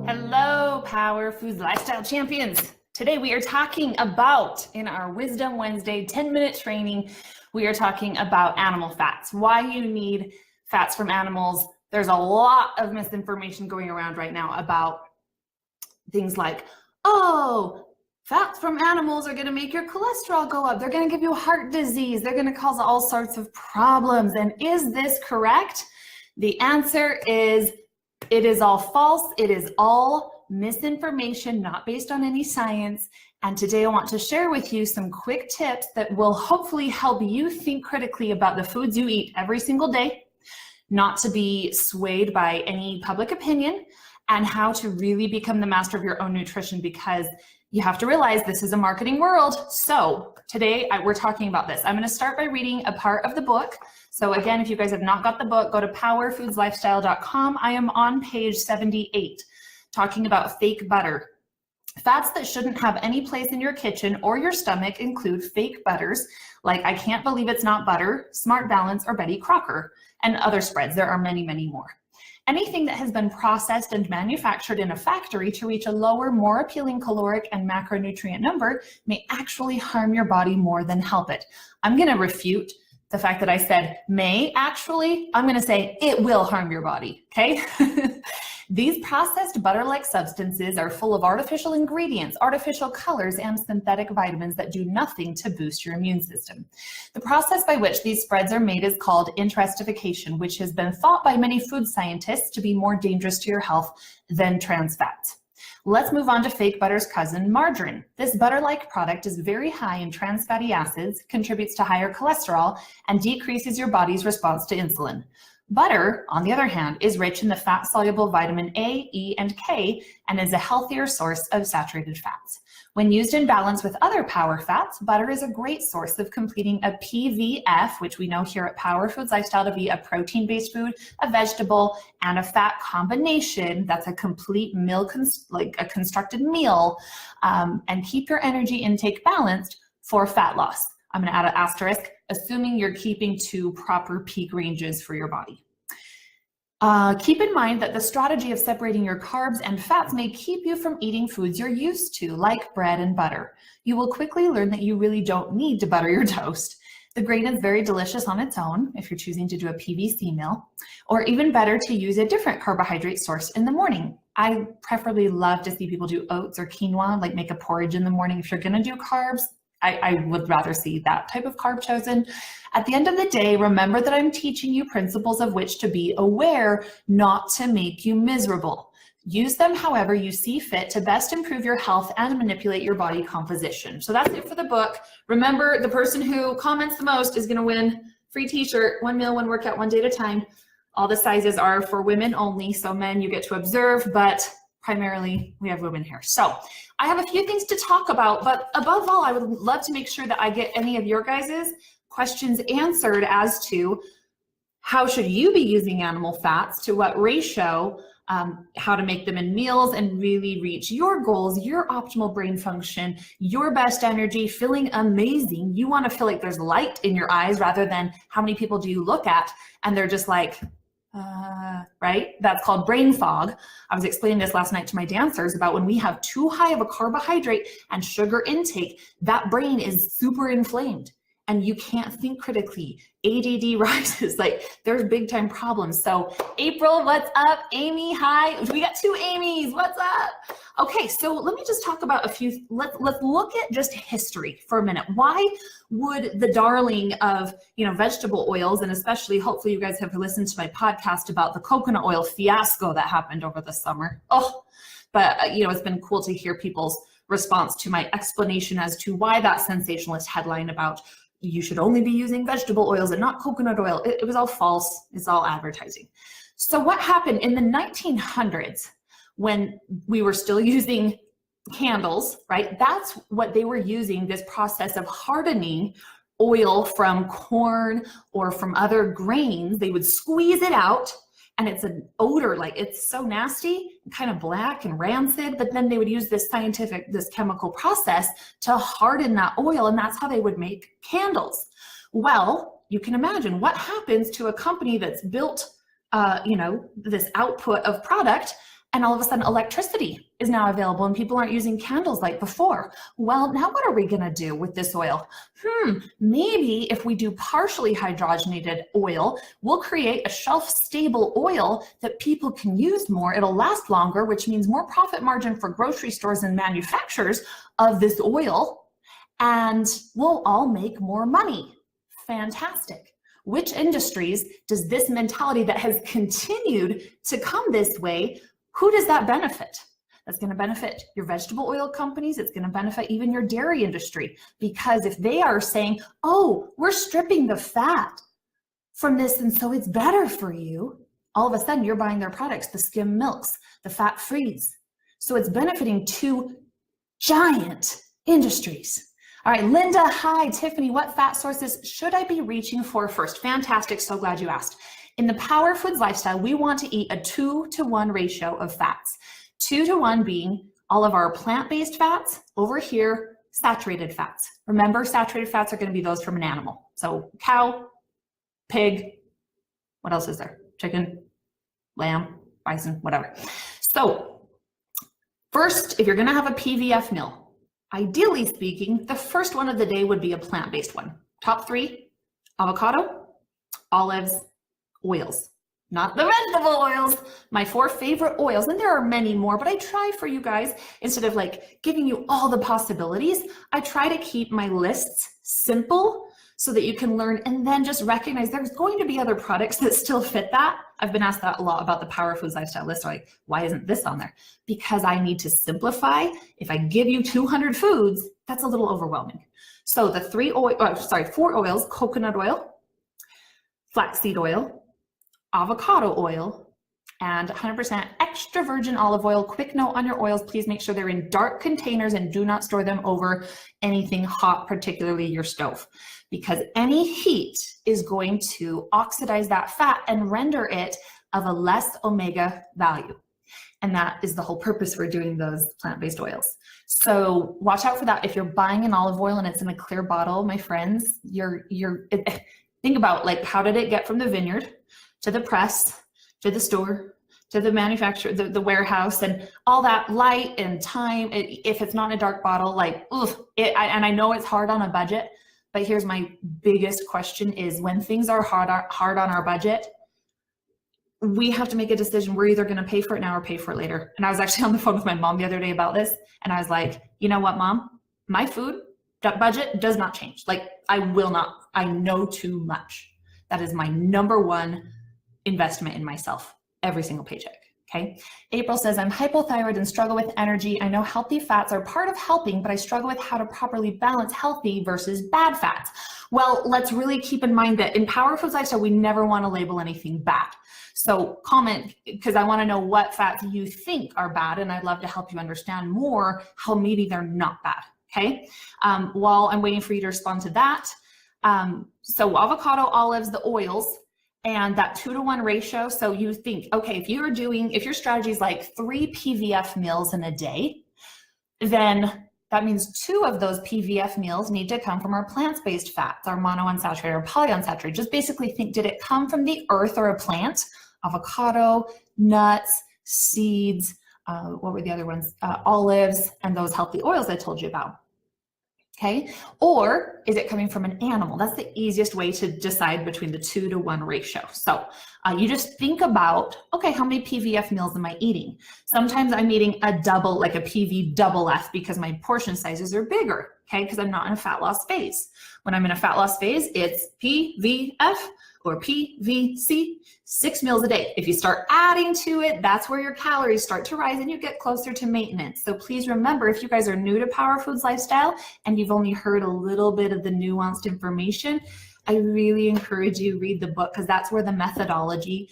Hello, Power Foods Lifestyle Champions. Today we are talking about, in our Wisdom Wednesday 10-minute training, we are talking about animal fats, why you need fats from animals. There's a lot of misinformation going around right now about things like, oh, fats from animals are going to make your cholesterol go up. They're going to give you heart disease. They're going to cause all sorts of problems. And is this correct? The answer is, it is all false. It is all misinformation, not based on any science. And today I want to share with you some quick tips that will hopefully help you think critically about the foods you eat every single day, not to be swayed by any public opinion, and how to really become the master of your own nutrition, because you have to realize this is a marketing world. So today we're talking about this. I'm going to start by reading a part of the book. So again, if you guys have not got the book, go to powerfoodslifestyle.com. I am on page 78, talking about fake butter. Fats that shouldn't have any place in your kitchen or your stomach include fake butters, like I Can't Believe It's Not Butter, Smart Balance, or Betty Crocker, and other spreads. There are many, many more. Anything that has been processed and manufactured in a factory to reach a lower, more appealing caloric and macronutrient number may actually harm your body more than help it. I'm going to refute the fact that I said may actually. I'm going to say it will harm your body, okay? These processed butter-like substances are full of artificial ingredients, artificial colors, and synthetic vitamins that do nothing to boost your immune system. The process by which these spreads are made is called intensification, which has been thought by many food scientists to be more dangerous to your health than trans fats. Let's move on to fake butter's cousin, margarine. This butter-like product is very high in trans fatty acids, contributes to higher cholesterol, and decreases your body's response to insulin. Butter, on the other hand, is rich in the fat-soluble vitamin A, E, and K, and is a healthier source of saturated fats. When used in balance with other power fats, butter is a great source of completing a PVF, which we know here at Power Foods Lifestyle to be a protein-based food, a vegetable, and a fat combination. That's a complete meal, like a constructed meal, and keep your energy intake balanced for fat loss. I'm going to add an asterisk, assuming you're keeping to proper peak ranges for your body. Keep in mind that the strategy of separating your carbs and fats may keep you from eating foods you're used to, like bread and butter. You will quickly learn that you really don't need to butter your toast. The grain is very delicious on its own if you're choosing to do a PVC meal, or even better to use a different carbohydrate source in the morning. I preferably love to see people do oats or quinoa, like make a porridge in the morning. If you're going to do carbs, I would rather see that type of carb chosen. At the end of the day, remember that I'm teaching you principles of which to be aware, not to make you miserable. Use them however you see fit to best improve your health and manipulate your body composition. So that's it for the book. Remember, the person who comments the most is going to win free t-shirt, 1 meal, 1 workout, 1 day at a time. All the sizes are for women only, so men you get to observe, but primarily we have women here. So I have a few things to talk about, but above all, I would love to make sure that I get any of your guys' questions answered as to how should you be using animal fats, to what ratio, how to make them in meals and really reach your goals, your optimal brain function, your best energy, feeling amazing. You want to feel like there's light in your eyes rather than how many people do you look at and they're just like, right? That's called brain fog. I was explaining this last night to my dancers about when we have too high of a carbohydrate and sugar intake, that brain is super inflamed and you can't think critically. ADD rises, like there's big time problems. So April, what's up? Amy, hi. We got 2 Amy's, what's up? Okay, so let me just talk about a few, let's look at just history for a minute. Why would the darling of, vegetable oils, and especially hopefully you guys have listened to my podcast about the coconut oil fiasco that happened over the summer. But it's been cool to hear people's response to my explanation as to why that sensationalist headline about you should only be using vegetable oils and not coconut oil. It was all false. It's all advertising. So what happened in the 1900s when we were still using candles, right? That's what they were using, this process of hardening oil from corn or from other grains. They would squeeze it out and it's an odor, like it's so nasty, kind of black and rancid, but then they would use this chemical process to harden that oil, and that's how they would make candles. Well, you can imagine what happens to a company that's built, this output of product, and all of a sudden electricity is now available and people aren't using candles like before. Well, now what are we gonna do with this oil? Maybe if we do partially hydrogenated oil, we'll create a shelf-stable oil that people can use more. It'll last longer, which means more profit margin for grocery stores and manufacturers of this oil, and we'll all make more money. Fantastic. Which industries does this mentality that has continued to come this way, who does that benefit? That's going to benefit your vegetable oil companies. It's going to benefit even your dairy industry, because if they are saying, oh, we're stripping the fat from this and so it's better for you, all of a sudden you're buying their products, the skim milks, the fat frees. So it's benefiting two giant industries. All right, Linda, hi. Tiffany, what fat sources should I be reaching for first? Fantastic, so glad you asked. In the Power Foods lifestyle, we want to eat a 2-to-1 ratio of fats. 2-to-1 being all of our plant-based fats, over here, saturated fats. Remember, saturated fats are going to be those from an animal. So cow, pig, what else is there? Chicken, lamb, bison, whatever. So first, if you're going to have a PVF meal, ideally speaking, the first one of the day would be a plant-based one. Top 3, avocado, olives, oils. Not the vegetable oils, my 4 favorite oils, and there are many more, but I try for you guys, instead of like giving you all the possibilities, I try to keep my lists simple so that you can learn and then just recognize there's going to be other products that still fit that. I've been asked that a lot about the Power Foods lifestyle list, like, why isn't this on there? Because I need to simplify. If I give you 200 foods, that's a little overwhelming. So the 4 oils, coconut oil, flaxseed oil, avocado oil, and 100% extra virgin olive oil. Quick note on your oils, please make sure they're in dark containers and do not store them over anything hot, particularly your stove, because any heat is going to oxidize that fat and render it of a less omega value. And that is the whole purpose for doing those plant-based oils. So watch out for that. If you're buying an olive oil and it's in a clear bottle, my friends, think about, like, how did it get from the vineyard to the press, to the store, to the manufacturer, the warehouse, and all that light and time. If it's not in a dark bottle, like, and I know it's hard on a budget, but here's my biggest question is, when things are hard on our budget, we have to make a decision. We're either going to pay for it now or pay for it later. And I was actually on the phone with my mom the other day about this, and I was like, you know what, Mom? My food budget does not change. Like, I will not. I know too much. That is my number one investment in myself every single paycheck. Okay. April says, I'm hypothyroid and struggle with energy. I know healthy fats are part of helping, but I struggle with how to properly balance healthy versus bad fats. Well, let's really keep in mind that in Power Foods Lifestyle, we never want to label anything bad. So comment, because I want to know what fats you think are bad, and I'd love to help you understand more how maybe they're not bad. Okay. While I'm waiting for you to respond to that. So avocado, olives, the oils, and that 2-to-1 ratio. So you think, okay, if your strategy is like 3 PVF meals in a day, then that means 2 of those PVF meals need to come from our plant-based fats, our monounsaturated or polyunsaturated. Just basically think, did it come from the earth or a plant? Avocado, nuts, seeds, what were the other ones? Olives, and those healthy oils I told you about. Okay, or is it coming from an animal? That's the easiest way to decide between the 2-to-1 ratio. So you just think about, okay, how many PVF meals am I eating? Sometimes I'm eating a double, like a PV double F, because my portion sizes are bigger, okay, because I'm not in a fat loss phase. When I'm in a fat loss phase, it's PVF or PVC, 6 meals a day. If you start adding to it, that's where your calories start to rise and you get closer to maintenance. So please remember, if you guys are new to Power Foods Lifestyle and you've only heard a little bit of the nuanced information, I really encourage you read the book, because that's where the methodology,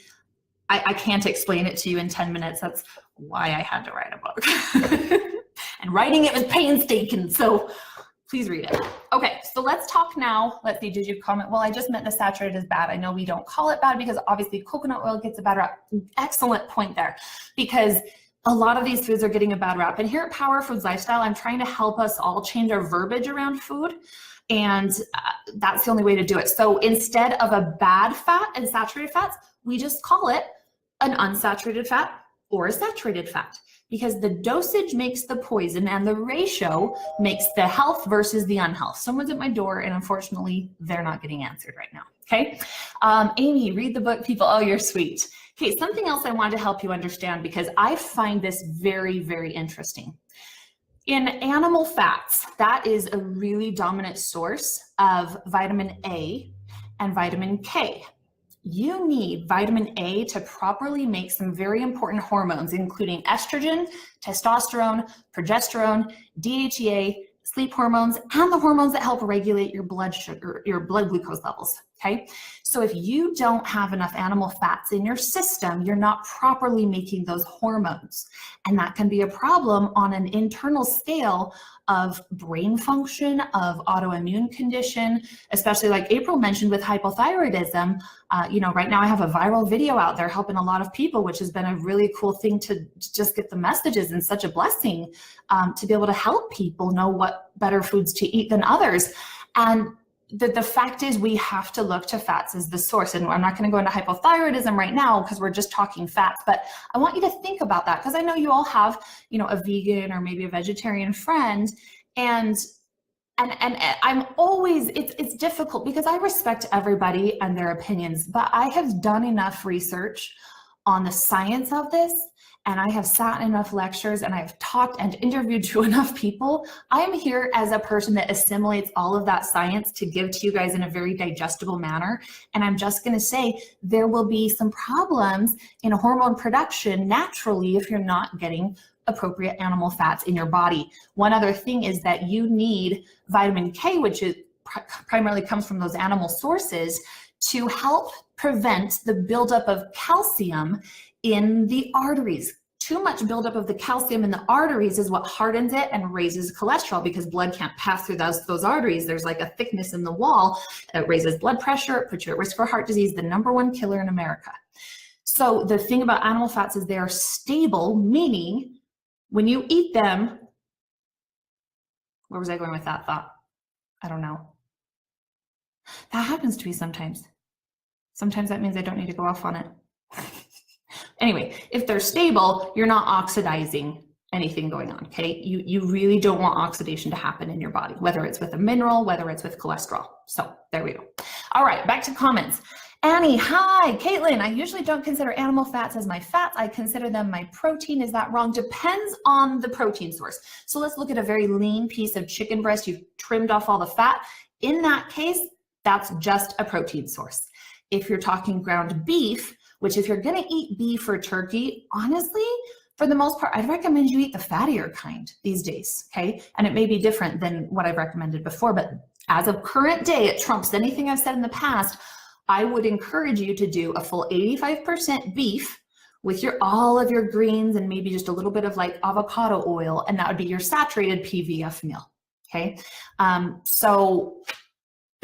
I can't explain it to you in 10 minutes. That's why I had to write a book. And writing it was painstaking, so please read it. Okay, so let's talk now. Let's see, did you comment? Well, I just meant the saturated is bad. I know we don't call it bad because obviously coconut oil gets a bad rap. Excellent point there, because a lot of these foods are getting a bad rap. And here at Power Foods Lifestyle, I'm trying to help us all change our verbiage around food. And that's the only way to do it. So instead of a bad fat and saturated fats, we just call it an unsaturated fat or a saturated fat, because the dosage makes the poison and the ratio makes the health versus the unhealth. Someone's at my door and unfortunately they're not getting answered right now. Okay. Amy, read the book, people. Oh, you're sweet. Okay. Something else I wanted to help you understand, because I find this very, very interesting. In animal fats, that is a really dominant source of vitamin A and vitamin K. You need vitamin A to properly make some very important hormones, including estrogen, testosterone, progesterone, DHEA, sleep hormones, and the hormones that help regulate your blood sugar, your blood glucose levels. Okay. So if you don't have enough animal fats in your system, you're not properly making those hormones. And that can be a problem on an internal scale of brain function, of autoimmune condition, especially like April mentioned with hypothyroidism. Right now I have a viral video out there helping a lot of people, which has been a really cool thing to just get the messages, and such a blessing to be able to help people know what better foods to eat than others. And the fact is, we have to look to fats as the source. And I'm not going to go into hypothyroidism right now because we're just talking fats, but I want you to think about that, because I know you all have, a vegan or maybe a vegetarian friend, and I'm always, it's difficult because I respect everybody and their opinions, but I have done enough research on the science of this, and I have sat in enough lectures, and I've talked and interviewed to enough people. I'm here as a person that assimilates all of that science to give to you guys in a very digestible manner. And I'm just going to say there will be some problems in hormone production naturally if you're not getting appropriate animal fats in your body. One other thing is that you need vitamin K, which is primarily comes from those animal sources, to help prevent the buildup of calcium in the arteries. Too much buildup of the calcium in the arteries is what hardens it and raises cholesterol, because blood can't pass through those arteries. There's like a thickness in the wall that raises blood pressure, it puts you at risk for heart disease, the #1 killer in America. So the thing about animal fats is they are stable, meaning when you eat them, where was I going with that thought? I don't know. That happens to me sometimes. Sometimes that means I don't need to go off on it. Anyway, if they're stable, you're not oxidizing anything going on, okay? You really don't want oxidation to happen in your body, whether it's with a mineral, whether it's with cholesterol. So there we go. All right, back to comments. Annie, hi. Caitlin, I usually don't consider animal fats as my fats. I consider them my protein. Is that wrong? Depends on the protein source. So let's look at a very lean piece of chicken breast. You've trimmed off all the fat. In that case, that's just a protein source. If you're talking ground beef, which if you're going to eat beef or turkey, honestly, for the most part, I'd recommend you eat the fattier kind these days, okay? And it may be different than what I've recommended before, but as of current day, it trumps anything I've said in the past. I would encourage you to do a full 85% beef with all of your greens and maybe just a little bit of like avocado oil, and that would be your saturated PVF meal, okay? So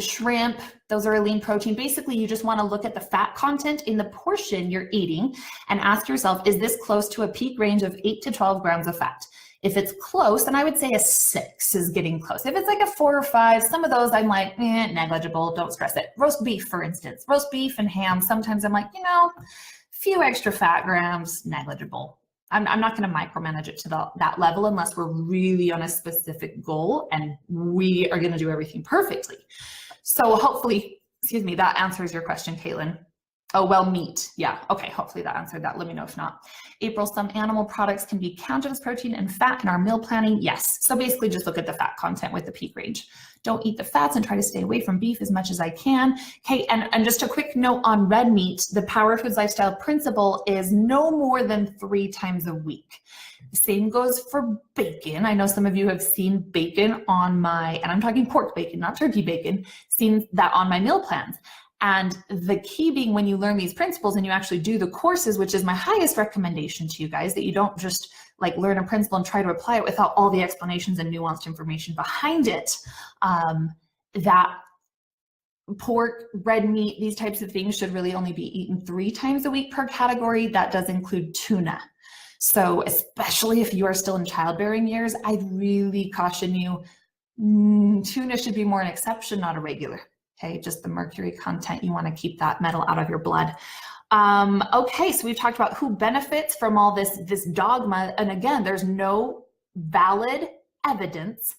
shrimp, those are a lean protein. Basically, you just want to look at the fat content in the portion you're eating and ask yourself, is this close to a peak range of 8 to 12 grams of fat? If it's close, then I would say a 6 is getting close. If it's like a 4 or 5, some of those I'm like, negligible, don't stress it. Roast beef, for instance, roast beef and ham, sometimes I'm like, few extra fat grams, negligible. I'm not going to micromanage it to that level unless we're really on a specific goal and we are going to do everything perfectly. So hopefully, that answers your question, Caitlin. Oh, well, meat. Yeah. Okay. Hopefully that answered that. Let me know if not. April, some animal products can be counted as protein and fat in our meal planning. Yes. So basically just look at the fat content with the peak range. Don't eat the fats and try to stay away from beef as much as I can. Okay. And just a quick note on red meat, the Power Foods Lifestyle principle is no more than 3 times a week. The same goes for bacon. I know some of you have seen bacon and I'm talking pork bacon, not turkey bacon, seen that on my meal plans. And the key being when you learn these principles and you actually do the courses, which is my highest recommendation to you guys, that you don't just like learn a principle and try to apply it without all the explanations and nuanced information behind it, that pork, red meat, these types of things should really only be eaten 3 times a week per category. That does include tuna. So especially if you are still in childbearing years, I'd really caution you, Tuna should be more an exception, not a regular. Okay, just the mercury content, you want to keep that metal out of your blood. Okay, so we've talked about who benefits from all this dogma, and again, there's no valid evidence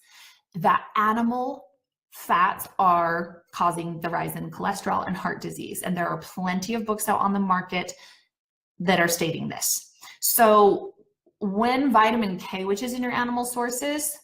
that animal fats are causing the rise in cholesterol and heart disease, and there are plenty of books out on the market that are stating this. So when vitamin K, which is in your animal sources,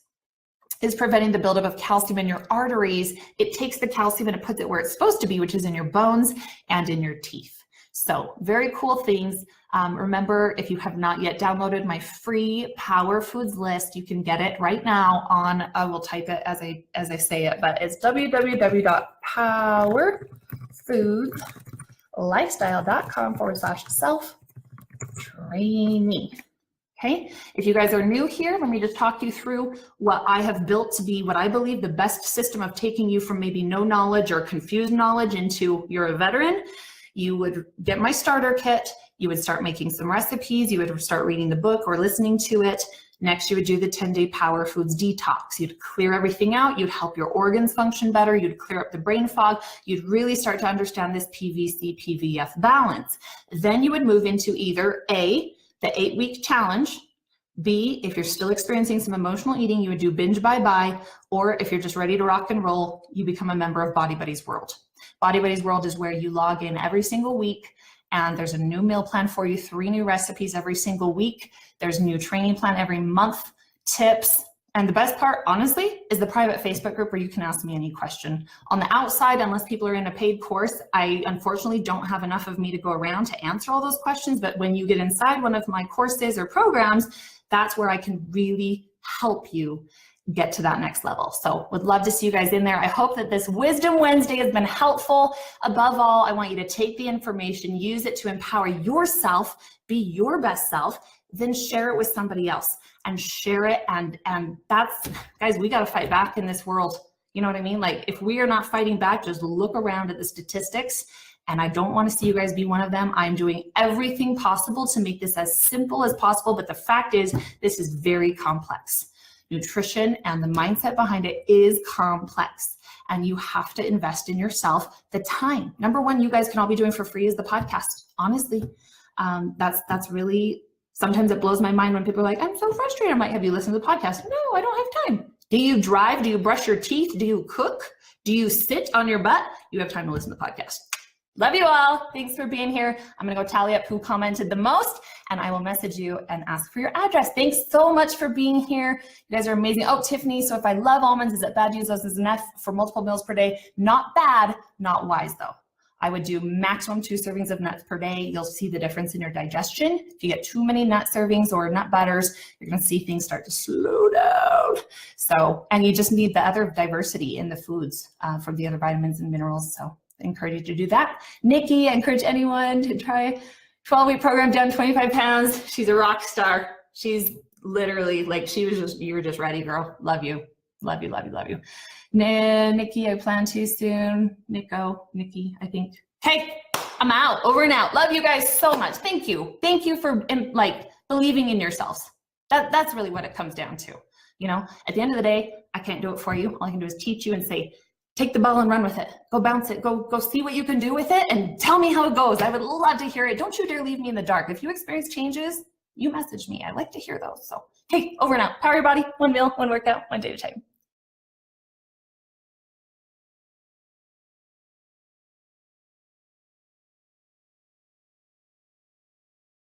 is preventing the buildup of calcium in your arteries, it takes the calcium and it puts it where it's supposed to be, which is in your bones and in your teeth. So very cool things. Remember, if you have not yet downloaded my free Power Foods list, you can get it right now on, I will type it as I say it, but it's www.powerfoodslifestyle.com/self-training. Okay, if you guys are new here, let me just talk you through what I have built to be what I believe the best system of taking you from maybe no knowledge or confused knowledge into you're a veteran. You would get my starter kit, you would start making some recipes, you would start reading the book or listening to it. Next, you would do the 10-day Power Foods detox. You'd clear everything out, you'd help your organs function better, you'd clear up the brain fog, you'd really start to understand this PVC-PVF balance. Then you would move into either A, the 8-week challenge, B, if you're still experiencing some emotional eating, you would do binge bye-bye, or if you're just ready to rock and roll, you become a member of Body Buddies World. Body Buddies World is where you log in every single week, and there's a new meal plan for you, 3 new recipes every single week. There's a new training plan every month, tips, and the best part, honestly, is the private Facebook group where you can ask me any question. On the outside, unless people are in a paid course, I unfortunately don't have enough of me to go around to answer all those questions, but when you get inside one of my courses or programs, that's where I can really help you get to that next level. So would love to see you guys in there. I hope that this Wisdom Wednesday has been helpful. Above all, I want you to take the information, use it to empower yourself, be your best self, then share it with somebody else and share it. And that's, guys, we got to fight back in this world. You know what I mean? Like if we are not fighting back, just look around at the statistics. And I don't want to see you guys be one of them. I'm doing everything possible to make this as simple as possible. But the fact is, this is very complex. Nutrition and the mindset behind it is complex. And you have to invest in yourself the time. Number one, you guys can all be doing for free is the podcast. Honestly, that's really, sometimes it blows my mind when people are like, I'm so frustrated. I might have you listen to the podcast. No, I don't have time. Do you drive? Do you brush your teeth? Do you cook? Do you sit on your butt? You have time to listen to the podcast. Love you all. Thanks for being here. I'm going to go tally up who commented the most, and I will message you and ask for your address. Thanks so much for being here. You guys are amazing. Oh, Tiffany, so if I love almonds, is it bad to use those as an F for multiple meals per day? Not bad, not wise though. I would do maximum 2 servings of nuts per day. You'll see the difference in your digestion. If you get too many nut servings or nut butters, you're going to see things start to slow down. So, and you just need the other diversity in the foods from the other vitamins and minerals. So I encourage you to do that. Nikki, I encourage anyone to try 12-week program, down 25 pounds. She's a rock star. She's literally like, you were just ready, girl. Love you. Love you, love you, love you. Nikki, I plan to soon. Nikki, I think. Okay, I'm out, over and out. Love you guys so much. Thank you. Thank you for like believing in yourselves. That's really what it comes down to. You know, at the end of the day, I can't do it for you. All I can do is teach you and say, take the ball and run with it. Go bounce it. Go see what you can do with it and tell me how it goes. I would love to hear it. Don't you dare leave me in the dark. If you experience changes, you message me. I like to hear those. So, hey, over and out. Power your body. One meal, one workout, one day at a time.